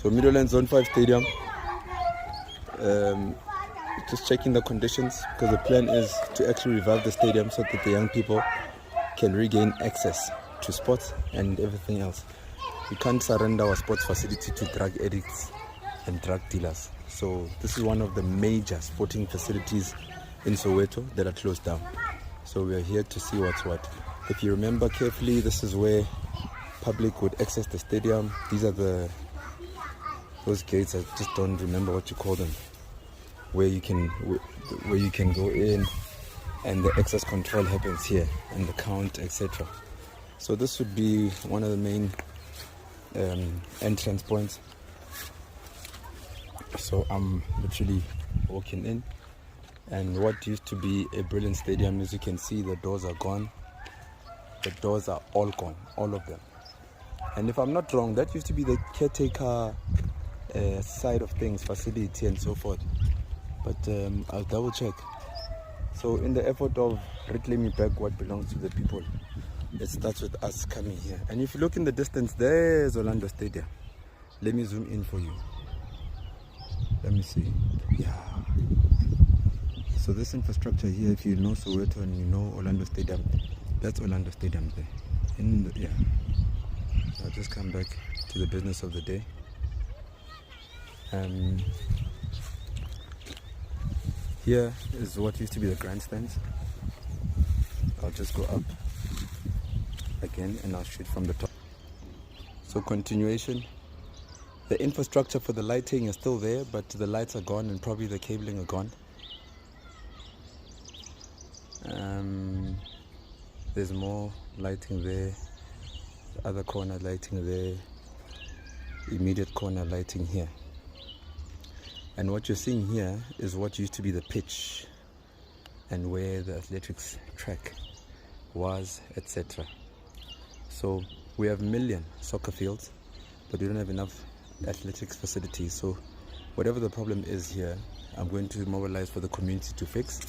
So Meadowlands Zone 5 Stadium. Just checking the conditions, because the plan is to actually revive the stadium so that the young people can regain access to sports and everything else. We can't surrender our sports facility to drug addicts and drug dealers. So this is one of the major sporting facilities in Soweto that are closed down. So we are here to see what's what. If you remember carefully, this is where public would access the stadium. These are those gates. I just don't remember what you call them, where you can go in, and the access control happens here, and the count, etc. So this would be one of the main entrance points. So I'm literally walking in, and what used to be a brilliant stadium, as you can see, the doors are gone. The doors are all gone, all of them. And if I'm not wrong, that used to be the caretaker side of things, facility and so forth. But I'll double check. So in the effort of reclaiming back what belongs to the people, it starts with us coming here. And if you look in the distance, there's Orlando Stadium. Let me zoom in for you. Let me see. Yeah. So this infrastructure here, if you know Soweto and you know Orlando Stadium, that's Orlando Stadium there. Yeah. I'll just come back to the business of the day. Here is what used to be the grandstands. I'll just go up again and I'll shoot from the top. So continuation. The infrastructure for the lighting is still there, but the lights are gone and probably the cabling are gone. There's more lighting there, the other corner lighting there, immediate corner lighting here. And what you're seeing here is what used to be the pitch and where the athletics track was, etc. So we have million soccer fields, but we don't have enough athletics facilities. So whatever the problem is here, I'm going to mobilize for the community to fix.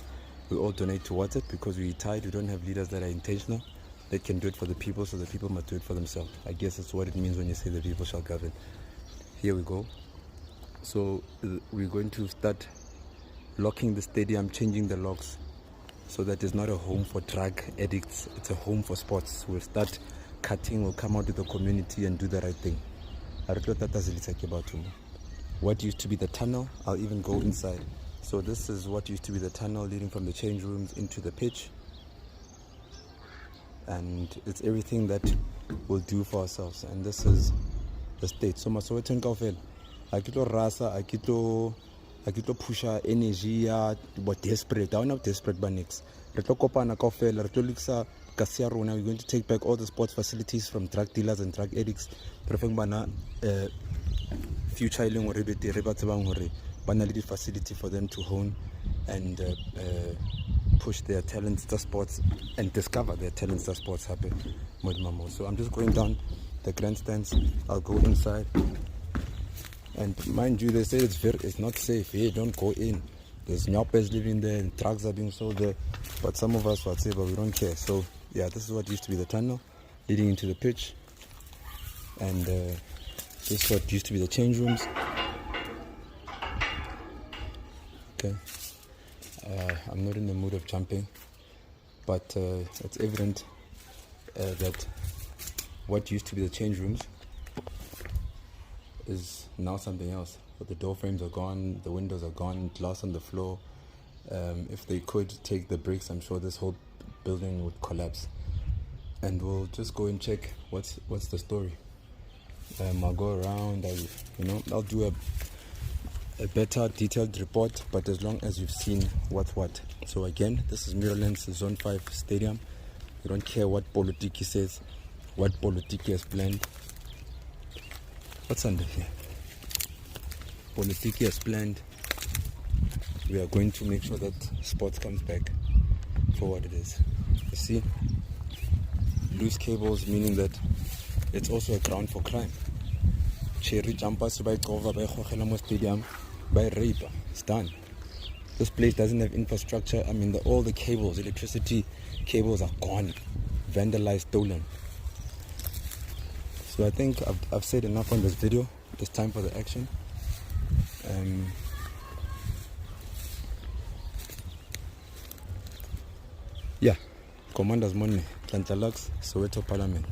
We all donate towards it, because we're tired. We don't have leaders that are intentional, that can do it for the people, so the people must do it for themselves. I guess that's what it means when you say the people shall govern. Here we go. So we're going to start locking the stadium, changing the locks, so that it's not a home for drug addicts, it's a home for sports. We'll start cutting, we'll come out to the community and do the right thing. What used to be the tunnel, I'll even go inside. So this is what used to be the tunnel leading from the change rooms into the pitch. And it's everything that we'll do for ourselves. And this is the state. So Masowetan Kaufel, I kitlo rasa, I kitlo pusha energy, but desperate. I don't have desperate banix. Retlo kopana kaufel, retlo liksa kasia rona. We're going to take back all the sports facilities from drug dealers and drug addicts. Prefeng bana future ileng hore bete re ba tsebang hore bana le facility for them to hone and push their talents to sports and discover their talents to sports happen. So I'm just going down the grandstands. I'll go inside. And mind you, they say it's not safe. Hey, don't go in. There's nyapes living there and drugs are being sold there. But some of us would say, but we don't care. So yeah, this is what used to be the tunnel leading into the pitch. And this is what used to be the change rooms. Okay. I'm not in the mood of jumping, but it's evident that what used to be the change rooms is now something else. But the door frames are gone, the windows are gone, glass on the floor. If they could take the bricks, I'm sure this whole building would collapse. And we'll just go and check what's the story. I'll go around. I'll do a better detailed report, but as long as you've seen what's what. So again, this is Meadowlands Zone 5 Stadium. We don't care what Politiki says, what Politiki has planned. What's under here? Politiki has planned. We are going to make sure that sports comes back for what it is. You see, loose cables, meaning that it's also a ground for crime. Cherry jumpers by cover by stadium by rape. It's done. This place doesn't have infrastructure. I mean, all the cables, electricity cables are gone, vandalized, stolen. So I think I've said enough on this video. it's time for the action. Yeah, Commanders Money, Tlantlalaks, Soweto Parliament.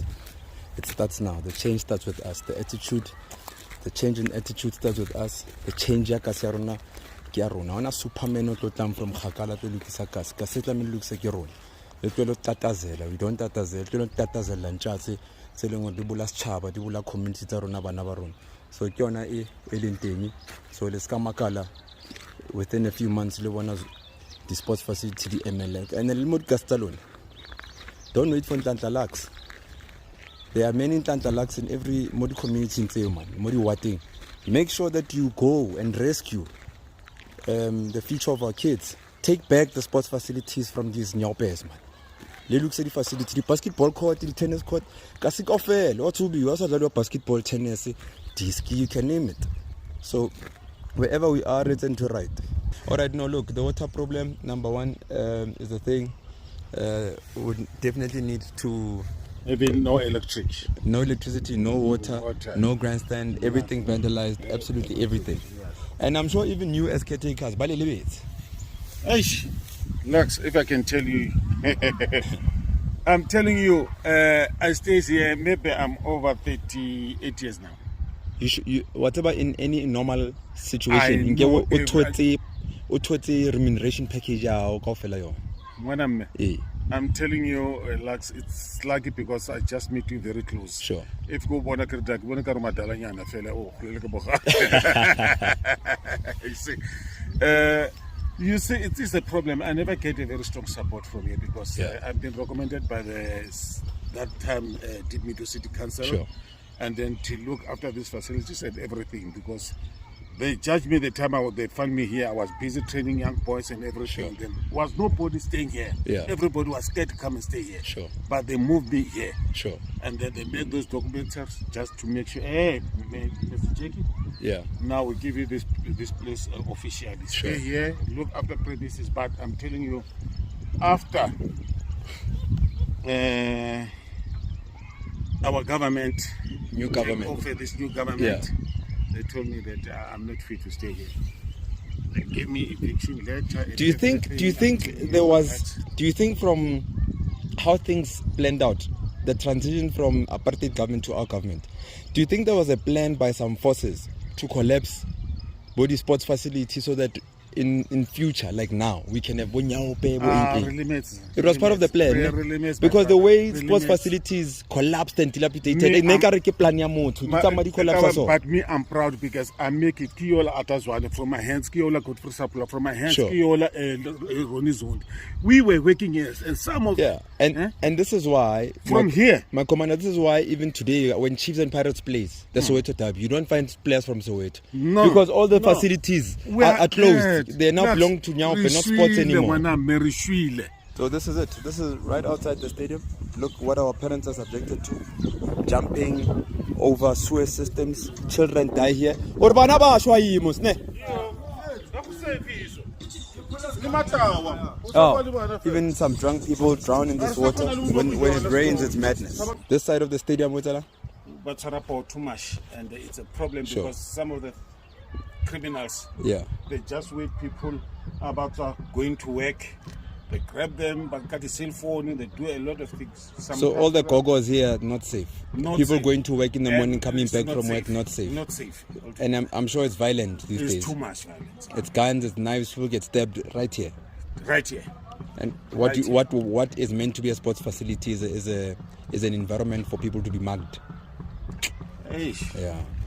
It starts now. The change starts with us. The change in attitude starts with us. The change ya kasi ya rona ke ya rona. Ona Superman o tlo tlang from Khakala to lukisa kasi. Kasi tlamehile lukisa ke rona. Le tlo tatazela. We don't tatazela. Tlo tatazela ntjatse tse leng hore di bula setjhaba, di bula community tsa rona bana ba rona. So ke yona e leng teng. So le ska makala within a few months le bona the sports facility the MLA and the remote Gastalone. Don't wait for Tlantlalaks. There are many Tlantlalaks in every Modi community in Tseoman, Modi Wating. Make sure that you go and rescue the future of our kids. Take back the sports facilities from these nyopes, man. They look at the facility, the basketball court, the tennis court, Kasik Ofel, or to be also a basketball, tennis, disc, you can name it. So wherever we are, it's into right. All right, now look, the water problem, number one, is the thing. Would definitely need to... Maybe no electric. No electricity, no water, no grandstand, everything vandalized, absolutely everything. And I'm sure even you as caretakers, but a little bit. Eish, Lux, if I can tell you, I'm telling you, I stay here, maybe I'm over 38 years now. Whatever in any normal situation, you get remuneration package. When I'm telling you, Lux, it's lucky because I just meet you very close. Sure. If you go you see, it is a problem. I never get a very strong support from you because I've been recommended by that time Meadow City Council, sure, and then to look after these facilities and everything because they judged me the time they found me here. I was busy training young boys and everything. Sure. Then was nobody staying here. Yeah. Everybody was scared to come and stay here. Sure. But they moved me here. Sure. And then they made those documents just to make sure, hey, Mr. Jackie, yeah, now we give you this place officially. Sure. Stay here, look after premises. But I'm telling you, after our government, new government, offer this new government, they told me that I'm not fit to stay here. They gave me eviction letter. Do you think from how things planned out, the transition from apartheid government to our government, do you think there was a plan by some forces to collapse body sports facilities so that in future, like now, we can have it was part of the plan, because the way sports facilities collapsed and dilapidated, but me, I'm proud because I make it from my hands, from my hands, sure. We were working here, and some of and this is why from here, my commander, this is why even today when Chiefs and Pirates plays the Soweto derby, you don't find players from Soweto, because all the facilities are closed. They now belong to Nyaupe, not sports anymore. So this is it. This is right outside the stadium. Look what our parents are subjected to. Jumping over sewer systems. Children die here. Oh, even some drunk people drown in this water. When it rains, it's madness. This side of the stadium, but too much, and it's a problem because some of the criminals, they just wait people about going to work. They grab them, but got the cell phone, they do a lot of things. So all the gogos here are not safe. People safe. Going to work in the morning, coming back from work, not safe. Not safe. And I'm sure it's violent these days. It's too much violence. It's guns, it's knives, people get stabbed right here. Right here. And what is meant to be a sports facility is an environment for people to be mugged. Hey. Yeah.